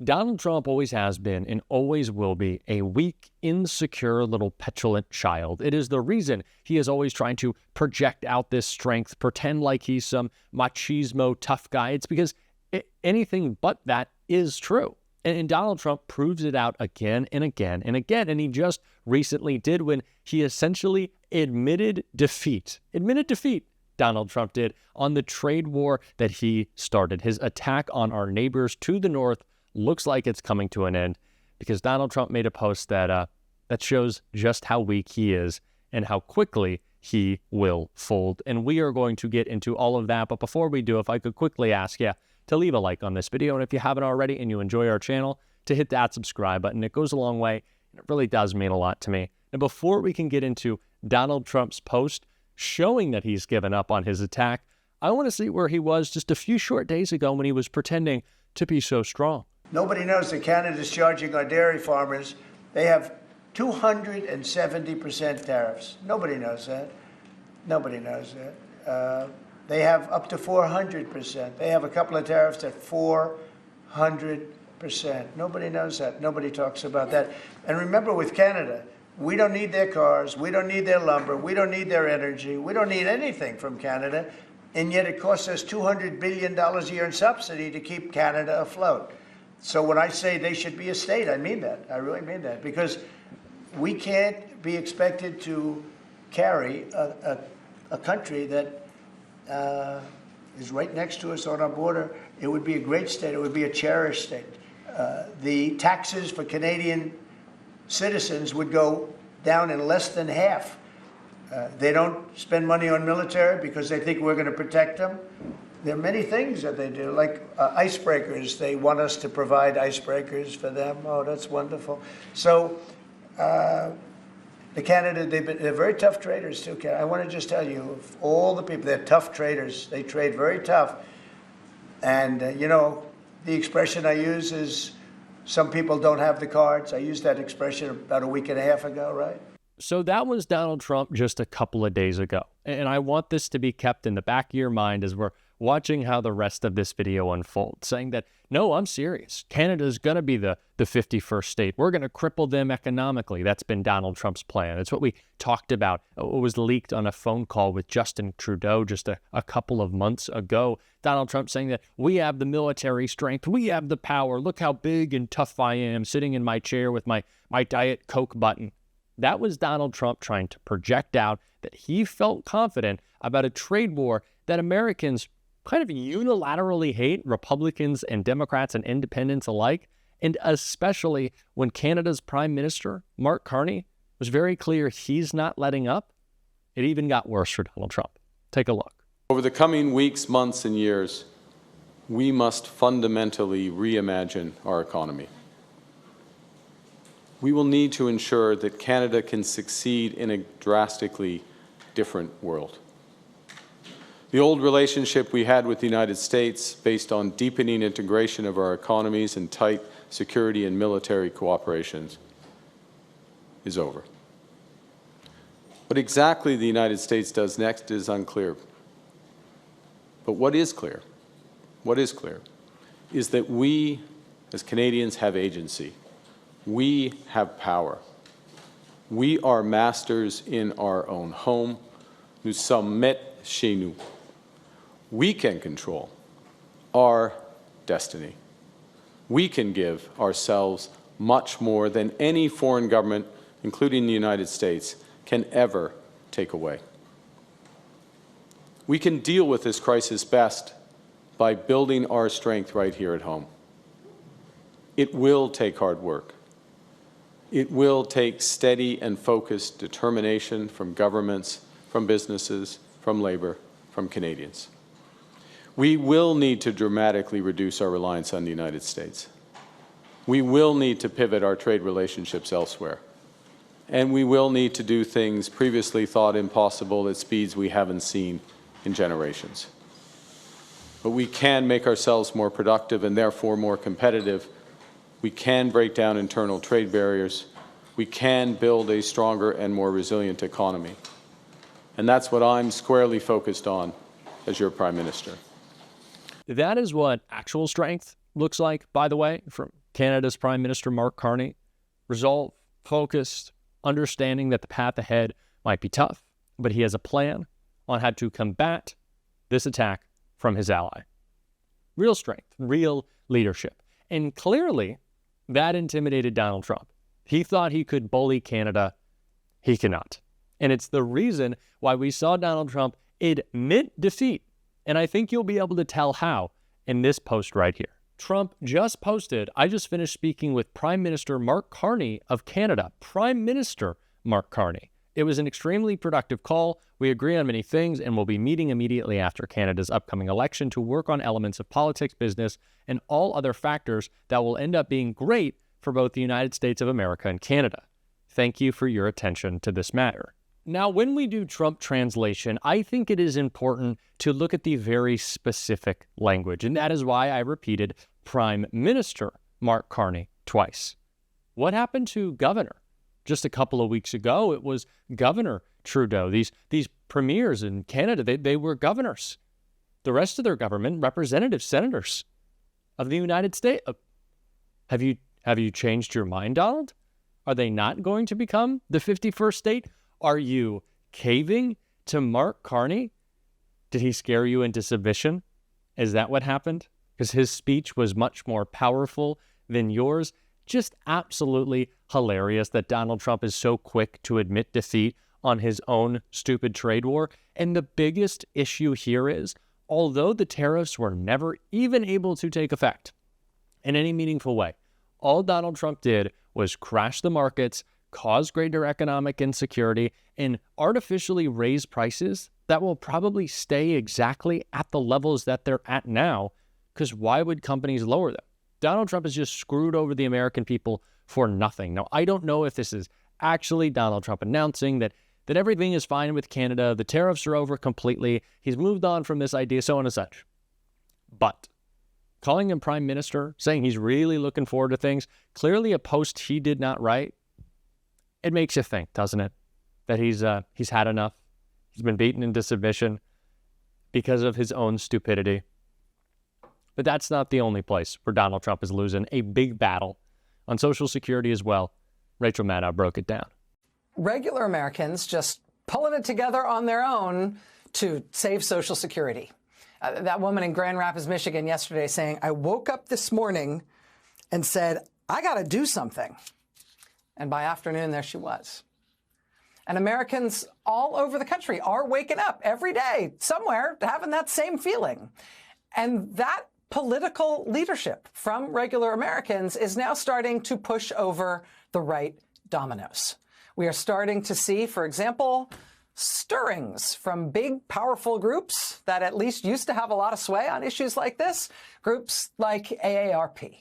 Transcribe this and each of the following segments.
Donald Trump always has been and always will be a weak, insecure, little petulant child. It is the reason he is always trying to project out this strength, pretend like he's some machismo tough guy. It's because anything but that is true. And Donald Trump proves it out again and again and again. And he just recently did when he essentially admitted defeat. Donald Trump did on the trade war that he started. His attack on our neighbors to the north looks like it's coming to an end because Donald Trump made a post that shows just how weak he is and how quickly he will fold. And we are going to get into all of that. But before we do, if I could quickly ask you to leave a like on this video. And if you haven't already and you enjoy our channel, to hit that subscribe button. It goes a long way and it really does mean a lot to me. And before we can get into Donald Trump's post showing that he's given up on his attack, I want to see where he was just a few short days ago when he was pretending to be so strong. Nobody knows that Canada's charging our dairy farmers. They have 270% tariffs. Nobody knows that. Nobody knows that. They have up to 400%. They have a couple of tariffs at 400%. Nobody knows that. Nobody talks about that. And remember, with Canada, we don't need their cars. We don't need their lumber. We don't need their energy. We don't need anything from Canada. And yet it costs us $200 billion a year in subsidy to keep Canada afloat. So when I say they should be a state, I mean that. I really mean that. Because we can't be expected to carry a country that is right next to us on our border. It would be a great state. It would be a cherished state. The taxes for Canadian citizens would go down in less than half. They don't spend money on military because they think we're going to protect them. There are many things that they do, like icebreakers. They want us to provide icebreakers for them. Oh, that's wonderful. So the Canada, they're very tough traders too. I want to just tell you, of all the people, they're tough traders. They trade very tough. And, you know, the expression I use is some people don't have the cards. I used that expression about a week and a half ago, right? So that was Donald Trump just a couple of days ago. And I want this to be kept in the back of your mind as we're watching how the rest of this video unfolds, saying that, no, I'm serious. Canada's going to be the 51st state. We're going to cripple them economically. That's been Donald Trump's plan. It's what we talked about. It was leaked on a phone call with Justin Trudeau just a couple of months ago. Donald Trump saying that we have the military strength. We have the power. Look how big and tough I am sitting in my chair with my Diet Coke button. That was Donald Trump trying to project out that he felt confident about a trade war that Americans kind of unilaterally hate, Republicans and Democrats and independents alike, and especially when Canada's Prime Minister, Mark Carney, was very clear he's not letting up. It even got worse for Donald Trump. Take a look. Over the coming weeks, months, and years, we must fundamentally reimagine our economy. We will need to ensure that Canada can succeed in a drastically different world. The old relationship we had with the United States, based on deepening integration of our economies and tight security and military cooperation, is over. What exactly the United States does next is unclear. But what is clear is that we, as Canadians, have agency. We have power. We are masters in our own home. Nous sommes maîtres chez nous. We can control our destiny. We can give ourselves much more than any foreign government, including the United States, can ever take away. We can deal with this crisis best by building our strength right here at home. It will take hard work. It will take steady and focused determination from governments, from businesses, from labor, from Canadians. We will need to dramatically reduce our reliance on the United States. We will need to pivot our trade relationships elsewhere. And we will need to do things previously thought impossible at speeds we haven't seen in generations. But we can make ourselves more productive and therefore more competitive. We can break down internal trade barriers. We can build a stronger and more resilient economy. And that's what I'm squarely focused on as your Prime Minister. That is what actual strength looks like, by the way, from Canada's Prime Minister Mark Carney, resolved, focused, understanding that the path ahead might be tough, but he has a plan on how to combat this attack from his ally. Real strength, real leadership. And clearly, that intimidated Donald Trump. He thought he could bully Canada. He cannot. And it's the reason why we saw Donald Trump admit defeat. And I think you'll be able to tell how in this post right here. Trump just posted, I just finished speaking with Prime Minister Mark Carney of Canada. Prime Minister Mark Carney. It was an extremely productive call. We agree on many things, and we'll be meeting immediately after Canada's upcoming election to work on elements of politics, business, and all other factors that will end up being great for both the United States of America and Canada. Thank you for your attention to this matter. Now, when we do Trump translation, I think it is important to look at the very specific language, and that is why I repeated Prime Minister Mark Carney twice. What happened to Governor? Just a couple of weeks ago, it was Governor Trudeau. These premiers in Canada, they were governors. The rest of their government, representatives, senators of the United States. Have you changed your mind, Donald? Are they not going to become the 51st state? Are you caving to Mark Carney? Did he scare you into submission? Is that what happened? Because his speech was much more powerful than yours. Just absolutely hilarious that Donald Trump is so quick to admit defeat on his own stupid trade war. And the biggest issue here is, although the tariffs were never even able to take effect in any meaningful way, all Donald Trump did was crash the markets, cause greater economic insecurity, and artificially raise prices that will probably stay exactly at the levels that they're at now, because why would companies lower them? Donald Trump has just screwed over the American people for nothing. Now, I don't know if this is actually Donald Trump announcing that everything is fine with Canada, the tariffs are over completely, he's moved on from this idea, so on and such. But calling him prime minister, saying he's really looking forward to things, clearly a post he did not write, it makes you think, doesn't it? That he's had enough. He's been beaten into submission because of his own stupidity. But that's not the only place where Donald Trump is losing a big battle on Social Security as well. Rachel Maddow broke it down. Regular Americans just pulling it together on their own to save Social Security. That woman in Grand Rapids, Michigan yesterday saying, I woke up this morning and said, I got to do something. And by afternoon, there she was. And Americans all over the country are waking up every day somewhere having that same feeling. And that political leadership from regular Americans is now starting to push over the right dominoes. We are starting to see, for example, stirrings from big, powerful groups that at least used to have a lot of sway on issues like this, groups like AARP.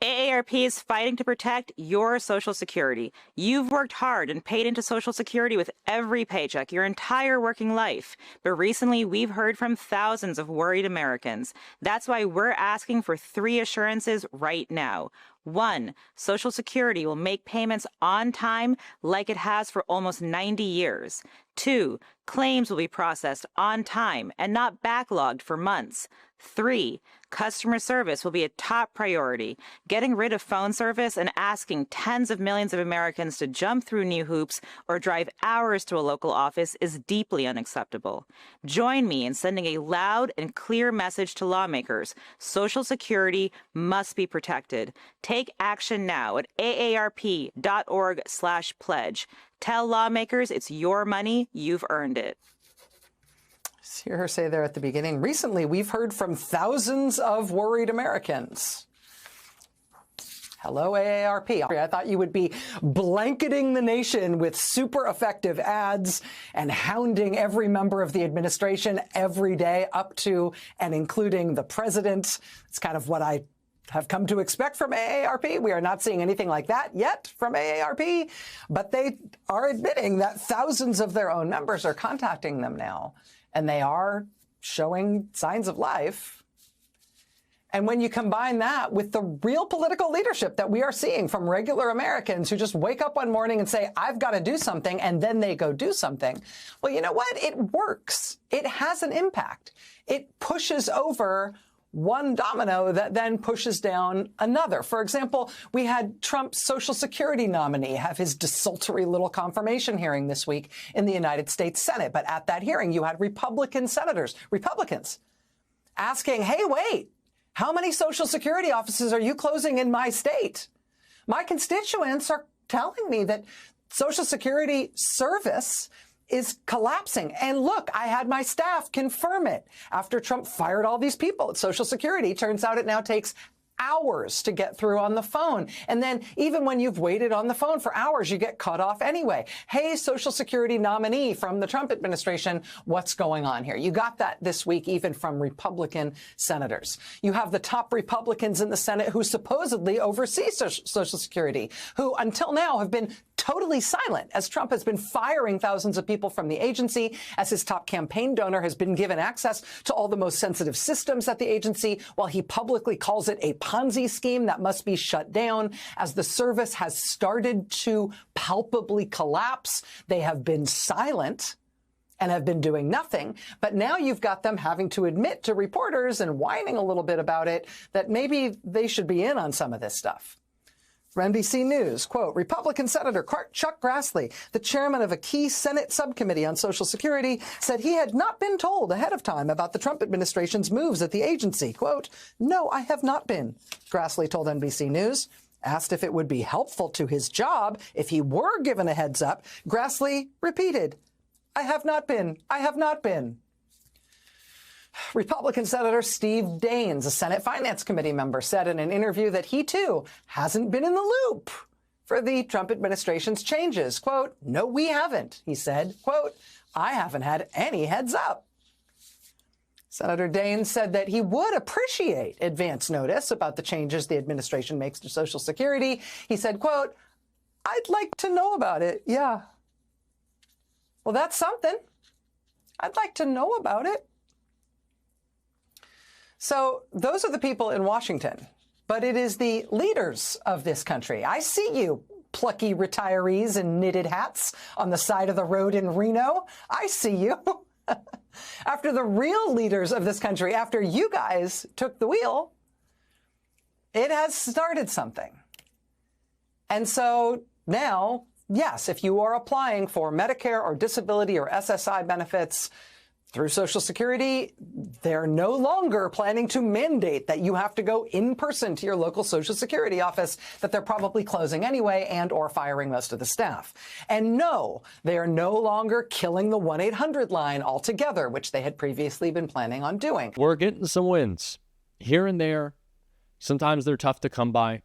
AARP is fighting to protect your Social Security. You've worked hard and paid into Social Security with every paycheck your entire working life. But recently, we've heard from thousands of worried Americans. That's why we're asking for 3 assurances right now. 1, Social Security will make payments on time like it has for almost 90 years. 2, claims will be processed on time and not backlogged for months. 3, customer service will be a top priority. Getting rid of phone service and asking tens of millions of Americans to jump through new hoops or drive hours to a local office is deeply unacceptable. Join me in sending a loud and clear message to lawmakers. Social Security must be protected. Take action now at aarp.org/pledge. Tell lawmakers it's your money, you've earned it. Hear her say there at the beginning, recently we've heard from thousands of worried Americans. Hello, AARP. I thought you would be blanketing the nation with super effective ads and hounding every member of the administration every day up to and including the president. It's kind of what I have come to expect from AARP. We are not seeing anything like that yet from AARP, but they are admitting that thousands of their own members are contacting them now. And they are showing signs of life. And when you combine that with the real political leadership that we are seeing from regular Americans who just wake up one morning and say, I've got to do something, and then they go do something. Well, you know what? It works. It has an impact. It pushes over one domino that then pushes down another. For example, we had Trump's Social Security nominee have his desultory little confirmation hearing this week in the United States Senate. But at that hearing, you had Republicans, asking, hey, wait, how many Social Security offices are you closing in my state? My constituents are telling me that Social Security service is collapsing. And look, I had my staff confirm it. After Trump fired all these people at Social Security, turns out it now takes hours to get through on the phone. And then even when you've waited on the phone for hours, you get cut off anyway. Hey, Social Security nominee from the Trump administration, what's going on here? You got that this week, even from Republican senators. You have the top Republicans in the Senate who supposedly oversee Social Security, who until now have been totally silent as Trump has been firing thousands of people from the agency, as his top campaign donor has been given access to all the most sensitive systems at the agency, while he publicly calls it a Ponzi scheme that must be shut down. As the service has started to palpably collapse, they have been silent and have been doing nothing. But now you've got them having to admit to reporters and whining a little bit about it that maybe they should be in on some of this stuff. For NBC News, quote, Republican Senator Chuck Grassley, the chairman of a key Senate subcommittee on Social Security, said he had not been told ahead of time about the Trump administration's moves at the agency. Quote, no, I have not been, Grassley told NBC News. Asked if it would be helpful to his job if he were given a heads up, Grassley repeated, I have not been. I have not been. Republican Senator Steve Daines, a Senate Finance Committee member, said in an interview that he, too, hasn't been in the loop for the Trump administration's changes. Quote, no, we haven't, he said. Quote, I haven't had any heads up. Senator Daines said that he would appreciate advance notice about the changes the administration makes to Social Security. He said, quote, I'd like to know about it, yeah. Well, that's something. I'd like to know about it. So those are the people in Washington, but it is the leaders of this country. I see you, plucky retirees in knitted hats on the side of the road in Reno. I see you. After the real leaders of this country, after you guys took the wheel, it has started something. And so now, yes, if you are applying for Medicare or disability or SSI benefits through Social Security, they're no longer planning to mandate that you have to go in person to your local Social Security office, that they're probably closing anyway and or firing most of the staff. And no, they are no longer killing the 1-800 line altogether, which they had previously been planning on doing. We're getting some wins here and there. Sometimes they're tough to come by.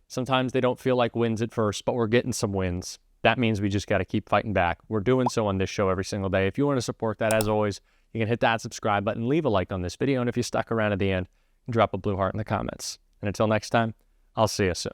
Sometimes they don't feel like wins at first, but we're getting some wins. That means we just got to keep fighting back. We're doing so on this show every single day. If you want to support that, as always, you can hit that subscribe button, leave a like on this video, and if you stuck around at the end, drop a blue heart in the comments. And until next time, I'll see you soon.